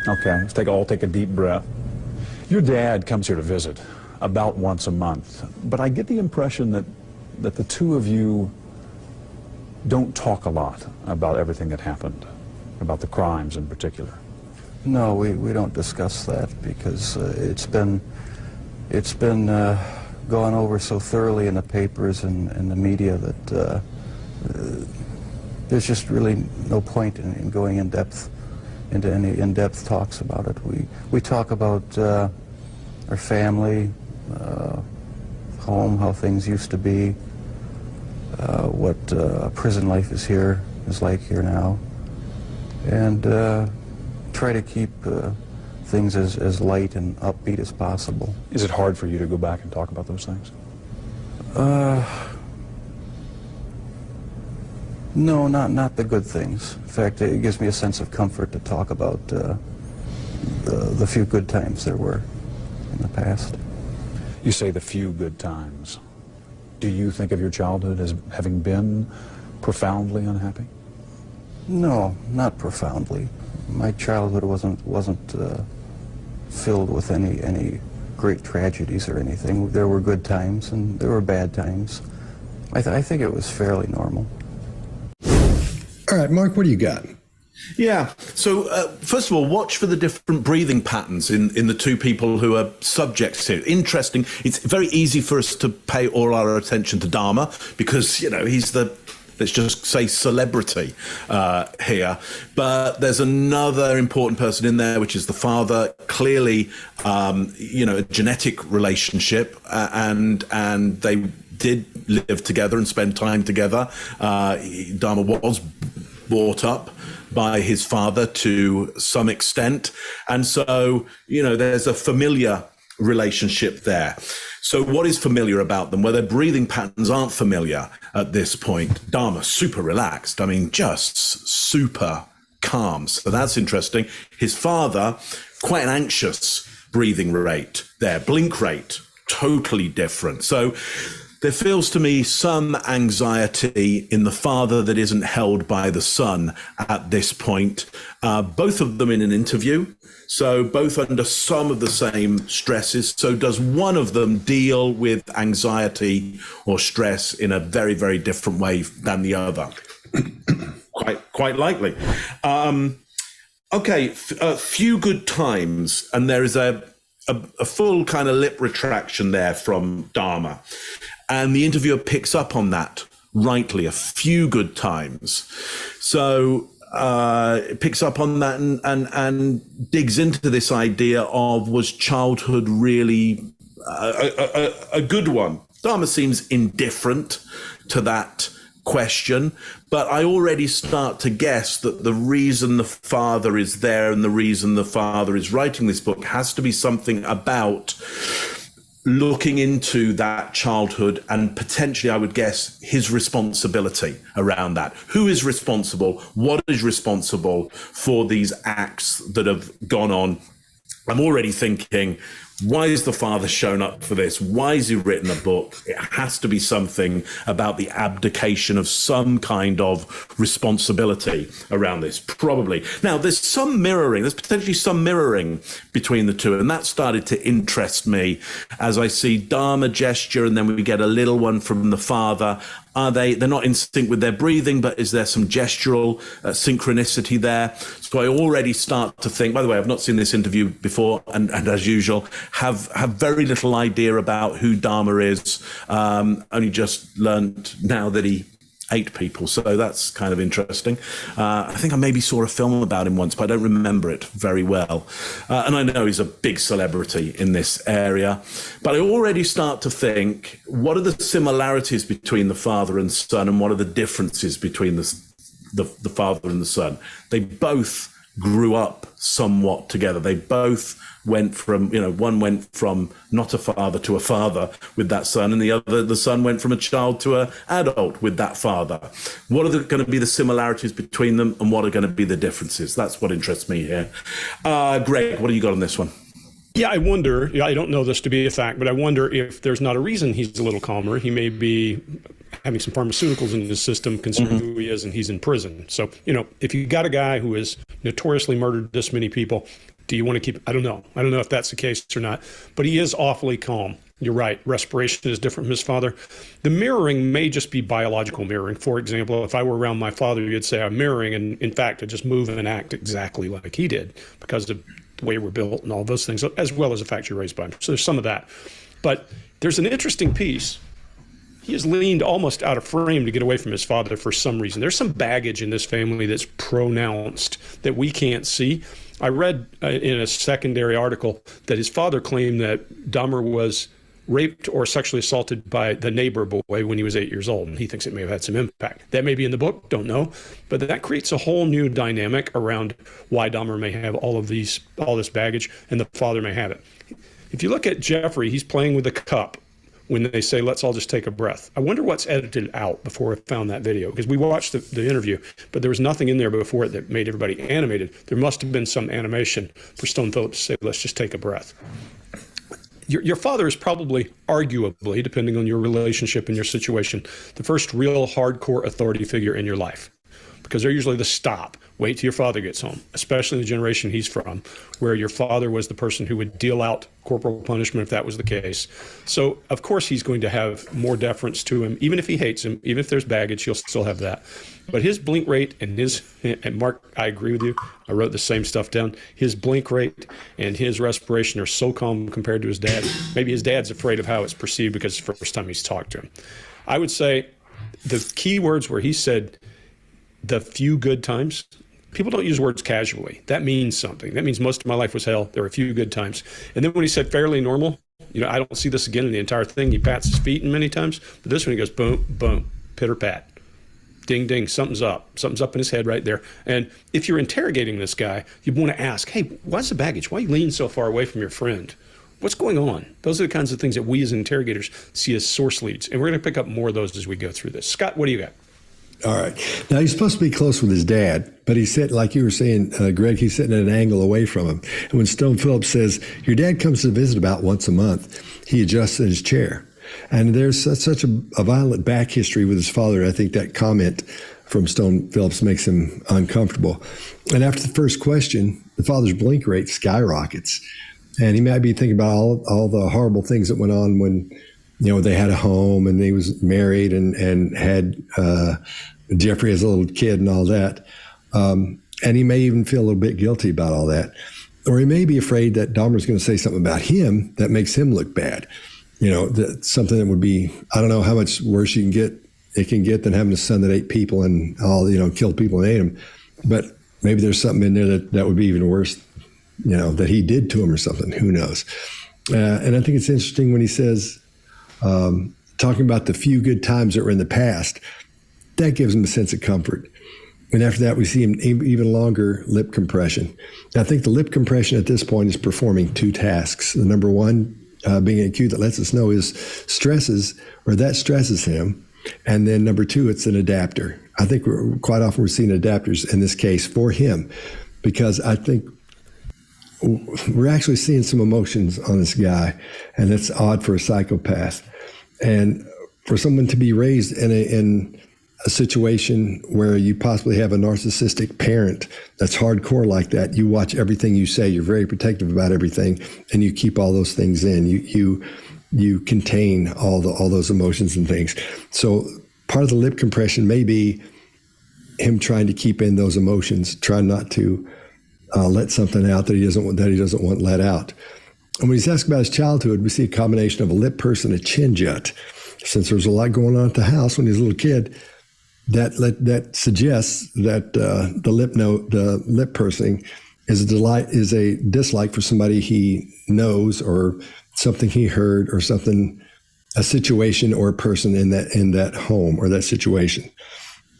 Okay, let's take a deep breath. Your dad comes here to visit about once a month, but I get the impression that the two of you don't talk a lot about everything that happened, about the crimes in particular. No, we don't discuss that because it's been gone over so thoroughly in the papers and the media that there's just really no point in going into any in-depth talks about it. We talk about our family, home, how things used to be, what prison life is like here now, and try to keep things as light and upbeat as possible. Is it hard for you to go back and talk about those things? No, not the good things. In fact, it gives me a sense of comfort to talk about the few good times there were in the past. You say the few good times. Do you think of your childhood as having been profoundly unhappy? No, not profoundly. My childhood wasn't filled with any great tragedies or anything. There were good times and there were bad times. I think it was fairly normal. All right, Mark, what do you got? Yeah. So, first of all, watch for the different breathing patterns in the two people who are subjects here. Interesting. It's very easy for us to pay all our attention to Dahmer because, you know, he's the, let's just say, celebrity here. But there's another important person in there, which is the father. Clearly, you know, a genetic relationship, and they did live together and spend time together. Dahmer was brought up by his father to some extent. And so, you know, there's a familiar relationship there. So what is familiar about them? Well, their breathing patterns aren't familiar at this point. Dahmer, super relaxed. I mean, just super calm. So that's interesting. His father, quite an anxious breathing rate there. Blink rate, totally different. So there feels to me some anxiety in the father that isn't held by the son at this point. Both of them in an interview, so both under some of the same stresses. So does one of them deal with anxiety or stress in a very, very different way than the other? Quite likely. Okay, a few good times, and there is a full kind of lip retraction there from Dahmer. And the interviewer picks up on that rightly a few good times. So it picks up on that and digs into this idea of, was childhood really a good one? Dahmer seems indifferent to that question, but I already start to guess that the reason the father is there and the reason the father is writing this book has to be something about looking into that childhood and potentially, I would guess, his responsibility around that. Who is responsible? What is responsible for these acts that have gone on? I'm already thinking, why is the father shown up for this? Why has he written a book? It has to be something about the abdication of some kind of responsibility around this, probably. Now, there's potentially some mirroring between the two, and that started to interest me as I see Dahmer gesture, and then we get a little one from the father. They're not in sync with their breathing, but is there some gestural synchronicity there? So I already start to think, by the way, I've not seen this interview before, and as usual, have very little idea about who Dahmer is. Only just learned now that he ate people, so that's kind of interesting. I think I maybe saw a film about him once, but I don't remember it very well. And I know he's a big celebrity in this area. But I already start to think, what are the similarities between the father and son, and what are the differences between the father and the son? They both grew up somewhat together. They both went from, one went from not a father to a father with that son, and the son went from a child to an adult with that father. What are going to be the similarities between them, and what are going to be the differences? That's what interests me here. Greg, what do you got on this one? Yeah, I wonder, I don't know this to be a fact, but I wonder if there's not a reason he's a little calmer. He may be having some pharmaceuticals in his system, considering who he is, and he's in prison. So, if you got a guy who has notoriously murdered this many people, Do you want to keep, I don't know if that's the case or not, but he is awfully calm. You're right. Respiration is different from his father. The mirroring may just be biological mirroring. For example, if I were around my father, you'd say I'm mirroring. And in fact, I just move and act exactly like he did because of the way we're built and all those things, as well as the fact you're raised by him. So there's some of that. But there's an interesting piece. He has leaned almost out of frame to get away from his father for some reason. There's some baggage in this family that's pronounced that we can't see. I read in a secondary article that his father claimed that Dahmer was raped or sexually assaulted by the neighbor boy when he was 8 years old, and he thinks it may have had some impact. That may be in the book, don't know, but that creates a whole new dynamic around why Dahmer may have all this baggage, and the father may have it. If you look at Jeffrey, he's playing with a cup when they say, let's all just take a breath. I wonder what's edited out before I found that video, because we watched the interview, but there was nothing in there before it that made everybody animated. There must have been some animation for Stone Phillips to say, let's just take a breath. Your father is probably, arguably, depending on your relationship and your situation, the first real hardcore authority figure in your life, because they're usually the stop. Wait till your father gets home, especially in the generation he's from, where your father was the person who would deal out corporal punishment if that was the case. So, of course, he's going to have more deference to him. Even if he hates him, even if there's baggage, he'll still have that. But his blink rate and Mark, I agree with you. I wrote the same stuff down. His blink rate and his respiration are so calm compared to his dad. Maybe his dad's afraid of how it's perceived because it's the first time he's talked to him. I would say the key words where he said the few good times, people don't use words casually. That means something. That means most of my life was hell. There were a few good times. And then when he said fairly normal, I don't see this again in the entire thing. He pats his feet many times, but this one he goes boom, boom, pitter pat. Ding, ding, something's up. Something's up in his head right there. And if you're interrogating this guy, you want to ask, hey, why's the baggage? Why are you leaning so far away from your friend? What's going on? Those are the kinds of things that we as interrogators see as source leads. And we're going to pick up more of those as we go through this. Scott, what do you got? All right. Now, he's supposed to be close with his dad, but he's sitting, like you were saying, Greg, he's sitting at an angle away from him. And when Stone Phillips says, your dad comes to visit about once a month, he adjusts in his chair. And there's such a violent back history with his father. I think that comment from Stone Phillips makes him uncomfortable. And after the first question, the father's blink rate skyrockets. And he might be thinking about all the horrible things that went on when, they had a home and he was married and had Jeffrey as a little kid and all that. And he may even feel a little bit guilty about all that. Or he may be afraid that Dahmer's going to say something about him that makes him look bad. Something that would be, I don't know how much worse it can get than having a son that ate people and all, killed people and ate them. But maybe there's something in there that would be even worse, that he did to him or something. Who knows? And I think it's interesting when he says, talking about the few good times that were in the past, that gives him a sense of comfort. And after that, we see him even longer lip compression. I think the lip compression at this point is performing two tasks. The number one, being a cue that lets us know his stresses him. And then number two, it's an adapter. I think quite often we're seeing adapters in this case for him, because I think we're actually seeing some emotions on this guy, and that's odd for a psychopath. And for someone to be raised in a situation where you possibly have a narcissistic parent that's hardcore like that, you watch everything you say, you're very protective about everything, and you keep all those things in. You contain all those emotions and things. So part of the lip compression may be him trying to keep in those emotions, trying not to let something out that he doesn't want let out. And when he's asked about his childhood, we see a combination of a lip purse and a chin jut. Since there was a lot going on at the house when he was a little kid, that suggests that the lip pursing is a dislike for somebody he knows, or something he heard, or a situation or a person in that home or that situation.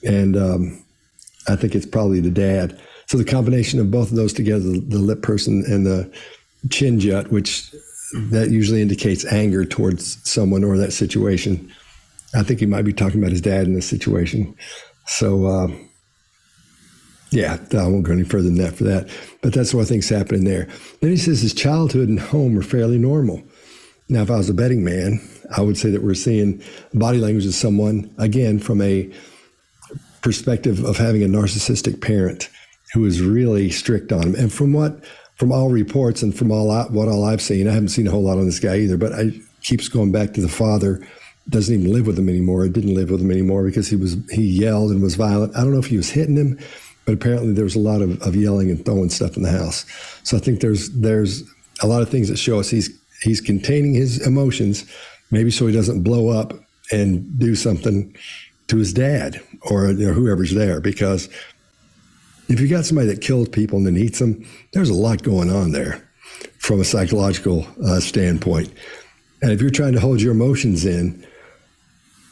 And I think it's probably the dad. So the combination of both of those together, the lip person and the chin jut, which that usually indicates anger towards someone or that situation. I think he might be talking about his dad in this situation. So, I won't go any further than that for that. But that's what I think's happening there. Then he says his childhood and home were fairly normal. Now, if I was a betting man, I would say that we're seeing body language of someone, again, from a perspective of having a narcissistic parent who is really strict on him. And from what from all reports and from what I've seen, I haven't seen a whole lot on this guy either, but I keeps going back to the father doesn't even live with him anymore. Didn't live with him anymore because he yelled and was violent. I don't know if he was hitting him, but apparently there was a lot of yelling and throwing stuff in the house. So I think there's a lot of things that show us he's containing his emotions, maybe so he doesn't blow up and do something to his dad or whoever's there. Because if you got somebody that kills people and then eats them, there's a lot going on there from a psychological standpoint. And if you're trying to hold your emotions in,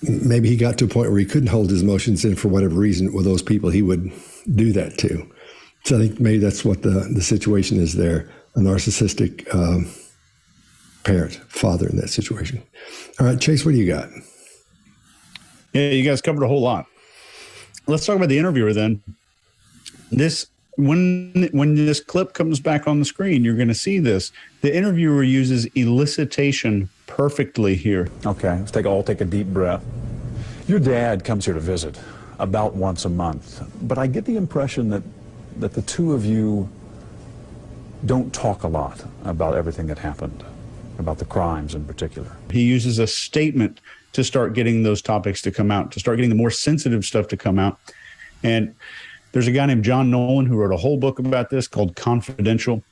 maybe he got to a point where he couldn't hold his emotions in for whatever reason with those people he would do that to. So I think maybe that's what the situation is there, a narcissistic father in that situation. All right, Chase, what do you got? Yeah, you guys covered a whole lot. Let's talk about the interviewer then. When this clip comes back on the screen, you're going to see this. The interviewer uses elicitation perfectly here. Okay, let's take a deep breath. Your dad comes here to visit about once a month, but I get the impression that the two of you don't talk a lot about everything that happened, about the crimes in particular. He uses a statement to start getting those topics to come out, to start getting the more sensitive stuff to come out. And there's a guy named John Nolan who wrote a whole book about this called Confidential.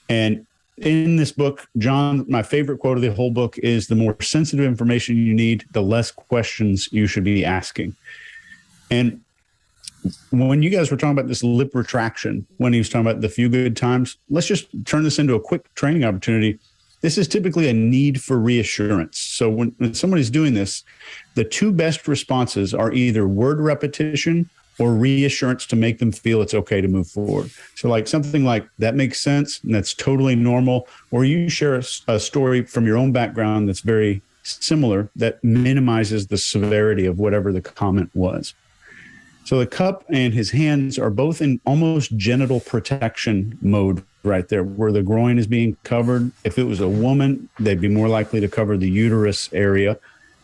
And in this book, John, my favorite quote of the whole book is, the more sensitive information you need, the less questions you should be asking. And when you guys were talking about this lip retraction, when he was talking about the few good times, let's just turn this into a quick training opportunity. This is typically a need for reassurance. So when somebody's doing this, the two best responses are either word repetition or reassurance to make them feel it's okay to move forward. So like something like, that makes sense and that's totally normal, or you share a story from your own background that's very similar that minimizes the severity of whatever the comment was. So the cup and his hands are both in almost genital protection mode right there, where the groin is being covered. If it was a woman, they'd be more likely to cover the uterus area.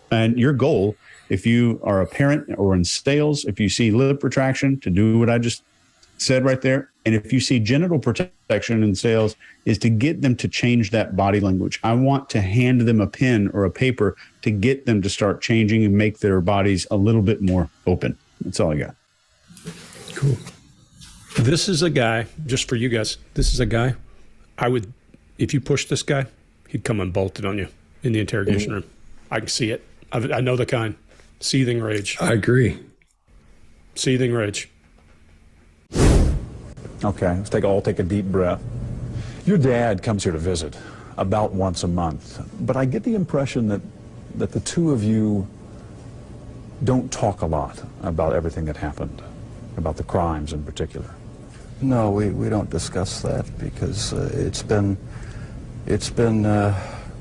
And your goal, if you are a parent or in sales, if you see lip retraction, to do what I just said right there. And if you see genital protection in sales, is to get them to change that body language. I want to hand them a pen or a paper to get them to start changing and make their bodies a little bit more open. That's all I got. Cool. This is a guy, just for you guys, this is a guy, if you push this guy, he'd come unbolted on you in the interrogation room. I can see it. I know the kind. Seething rage. I agree. Seething rage. Okay, let's take a deep breath. Your dad comes here to visit about once a month, but I get the impression that the two of you don't talk a lot about everything that happened, about the crimes in particular. No, we don't discuss that because it's been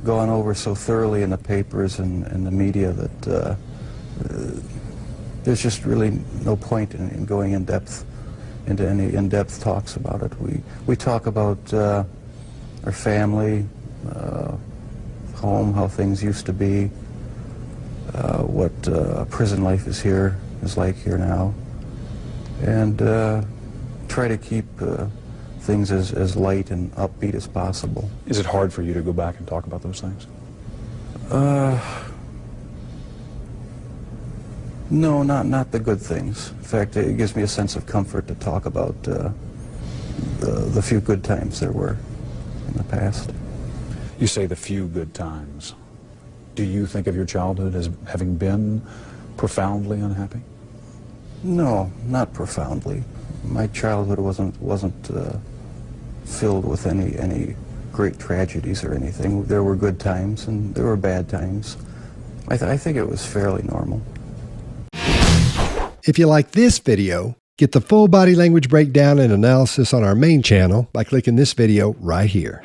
gone over so thoroughly in the papers and the media that there's just really no point in going into any in-depth talks about it. We talk about our family, home, how things used to be, what prison life is like here now, and try to keep things as light and upbeat as possible. Is it hard for you to go back and talk about those things? No, not the good things. In fact, it gives me a sense of comfort to talk about the few good times there were in the past. You say the few good times. Do you think of your childhood as having been profoundly unhappy? No, not profoundly. My childhood wasn't filled with any great tragedies or anything. There were good times and there were bad times. I think it was fairly normal. If you like this video, get the full body language breakdown and analysis on our main channel by clicking this video right here.